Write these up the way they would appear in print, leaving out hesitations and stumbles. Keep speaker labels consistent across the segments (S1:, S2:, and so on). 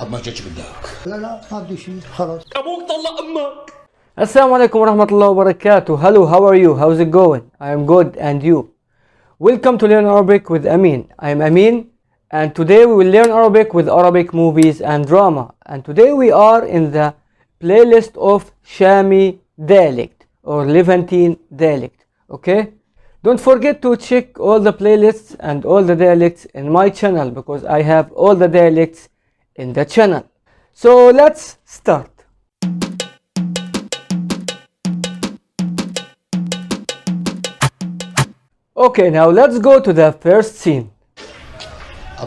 S1: ما جاتش بدك. لا ما بدي شيء خلص. ابوك طلق امك.
S2: Assalamu alaikum wa rahmatullahi wa barakatuh. Hello, how are you? How's it going? I am good, and you? Welcome to Learn Arabic with Amin. I am Amin, and today we will learn Arabic with Arabic movies and drama. And today we are in the playlist of Shami Dialect or Levantine Dialect. Okay? Don't forget to check all the playlists and all the dialects in my channel because I have all the dialects in the channel. So let's start. Okay, now let's go to the first scene.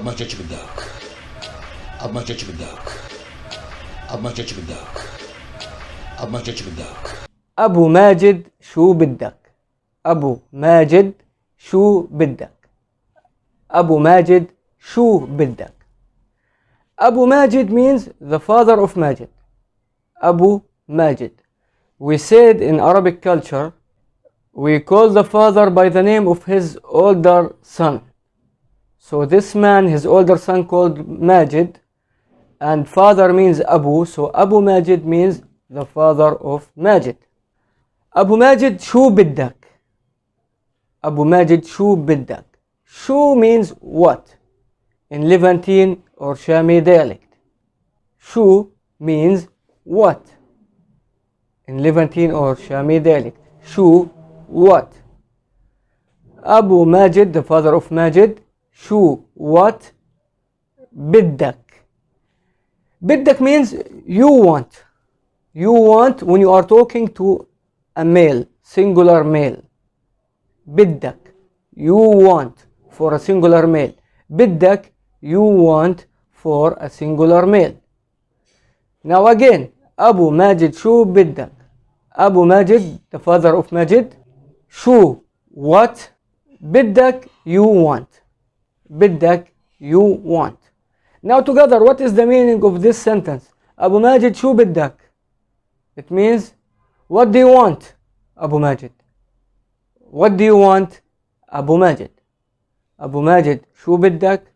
S1: ما جاتش بدك. ما جاتش بدك. ما جاتش بدك. ما جاتش بدك.
S2: أبو ماجد شو بدك؟ أبو ماجد شو بدك؟ أبو ماجد شو بدك؟ Abu Majid means the father of Majid. Abu Majid. We said in Arabic culture, we call the father by the name of his older son. So this man, his older son called Majid, and father means Abu, so Abu Majid means the father of Majid. Abu Majid شو بدك? Abu Majid شو بدك? شو means what? In Levantine or Shami dialect. Shu means what? In Levantine or Shami dialect. Shu, what? Abu Majid, the father of Majid. Shu, what? Biddak. Biddak means you want. You want when you are talking to a male, singular male. Biddak. You want for a singular male. Biddak, you want for a singular male. Now again, Abu Majid شو بدك? Abu Majid, the father of Majid. شو, what? بدك, you want. بدك, you want. Now together, what is the meaning of this sentence? Abu Majid شو بدك? It means, what do you want, Abu Majid? What do you want, Abu Majid? Abu Majid شو بدك?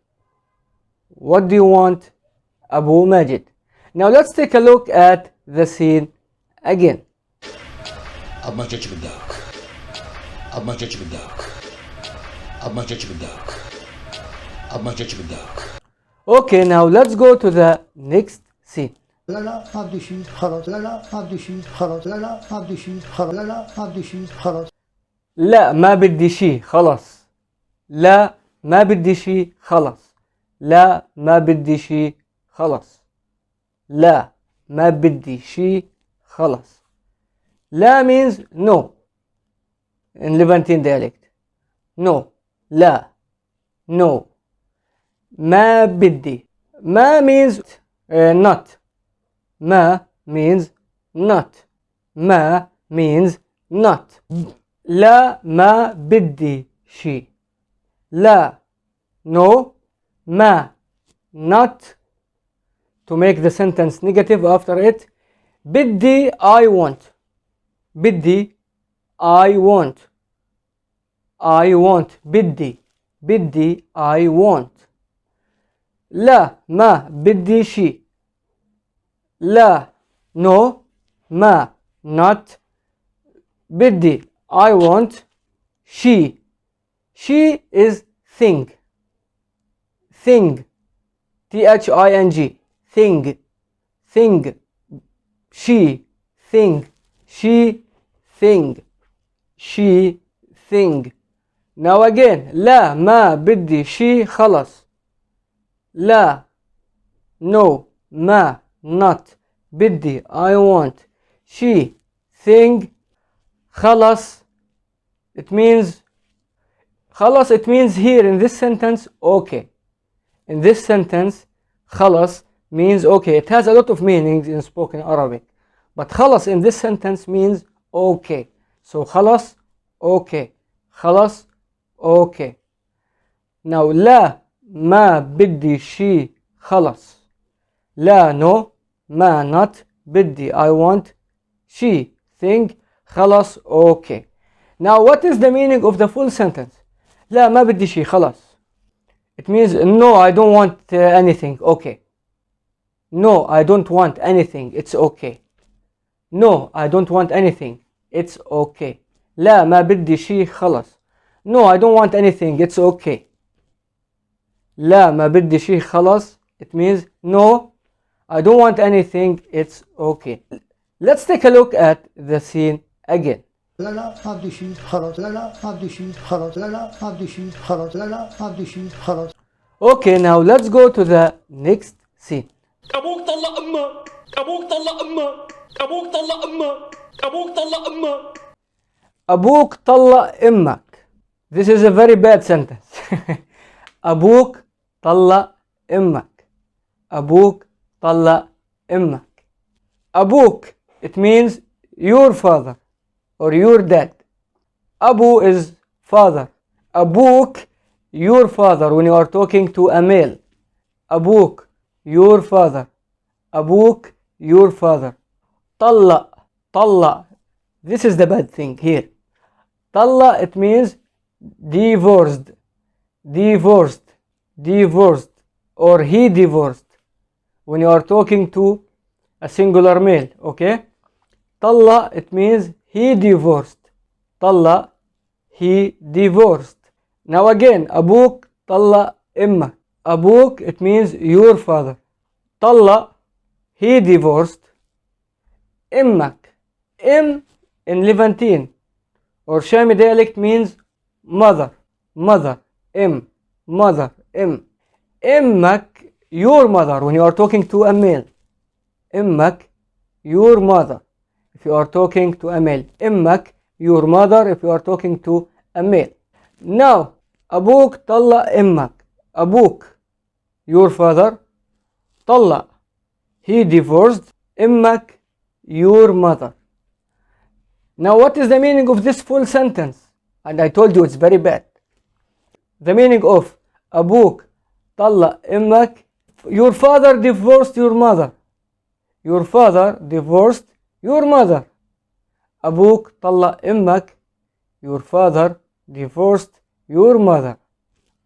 S2: What do you want, Abu Majid? Now let's take a look at the scene again.
S1: ما جاتش بدك. ما جاتش بدك. ما جاتش بدك. ما جاتش بدك.
S2: Okay, now let's go to the next scene.
S1: لا ما بدي شيء خلص. لا ما بدي شيء خلص. لا ما بدي شيء خلص. لا ما بدي شيء خلص.
S2: لا ما بدي شيء خلص. لا ما بدي شيء خلص. لا ما بدي شيء خلص. لا ما بدي شيء خلص. لا means no in Levantine dialect. No. لا. No. ما بدي. ما means not. ما means not. ما means not. لا ما بدي شيء. لا. No. ما, not, to make the sentence negative after it. Biddy, I want. Biddy, I want. I want. Biddy. Biddy, I want. لا ما بدي شي. لا, no, ما, not. Biddy, I want. She. She is thing. Thing. Thing. Thing. Thing. She. Thing. She. Thing. She. Thing. Now again. لا ما بدي شي خلص. لا. No. ما. Not. بدي. I want. She. Thing. خلص. It means خلص, it means here in this sentence okay. In this sentence, خلص means okay. It has a lot of meanings in spoken Arabic. But خلص in this sentence means okay. So خلص, okay. خلص, okay. Now لا ما بدي شي خلص. لا, no. ما, not. بدي, I want. She, thing. خلص, okay. Now what is the meaning of the full sentence? لا ما بدي شي خلص. It means no, I don't want anything. Okay. No, I don't want anything. It's okay. No, I don't want anything. It's okay. لا ما بدي شي خلص. No, I don't want anything. It's okay. لا ما بدي شي خلص. It means no, I don't want anything. It's okay. Let's take a look at the scene again.
S1: لا لا ما بدي شيء خلاص لا لا ما بدي شيء خلاص لا لا ما بدي شيء خلاص لا لا ما بدي شيء خلاص.
S2: Okay, now let's go to the next scene.
S3: أبوك طلق أمك أبوك طلق أمك أبوك طلق أمك أبوك طلق أمك
S2: أبوك طلق أمك. This is a very bad sentence. أبوك طلق أمك. أبوك طلق أمك. أبوك, it means your father or your dad. Abu is father. أبوك, your father when you are talking to a male. أبوك, your father. أبوك, your father. طلق, طلق. This is the bad thing here. طلق, it means divorced, divorced, divorced, or he divorced. When you are talking to a singular male, okay? طلق, it means he divorced. طلق, he divorced. Now again, أبوك طلق أمك. أبوك, it means your father. طلق, he divorced. أمك. In Levantine or Shami dialect means mother, mother, mother, أمك, your mother when you are talking to a male. أمك, your mother if you are talking to a male. أمك, your mother if you are talking to a male. Now, أبوك طلق أمك. أبوك, your father. طلق, he divorced. أمك, your mother. Now what is the meaning of this full sentence? And I told you it's very bad. The meaning of أبوك طلق أمك, your father divorced your mother. Your father divorced your mother. أبوك طلق أمك, your father divorced your mother.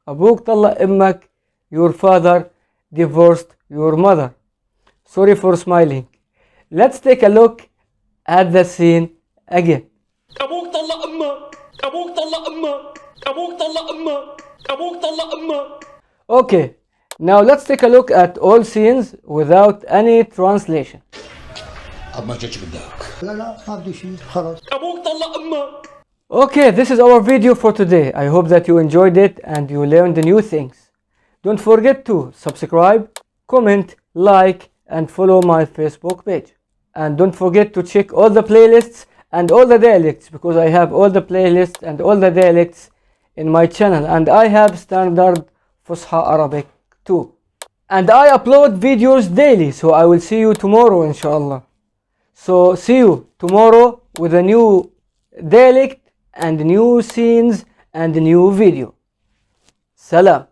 S2: أبوك طلق أمك, your father divorced your mother. Sorry for smiling. Let's take a look at the scene again.
S3: أبوك طلق أمك أبوك طلق أمك أبوك طلق أمك أبوك طلق أمك.
S2: Okay, now let's take a look at all scenes without any translation.
S3: أب ما جتش بدك
S1: لا لا ما بدي شيء خلاص.
S3: أبوك طلق أمك.
S2: Okay, this is our video for today. I hope that you enjoyed it and you learned new things. Don't forget to subscribe, comment, like, and follow my Facebook page. And don't forget to check all the playlists and all the dialects, because I have all the playlists and all the dialects in my channel, and I have standard Fusha Arabic too. And I upload videos daily, so I will see you tomorrow inshallah. So see you tomorrow with a new dialect and new scenes and new video. Salam.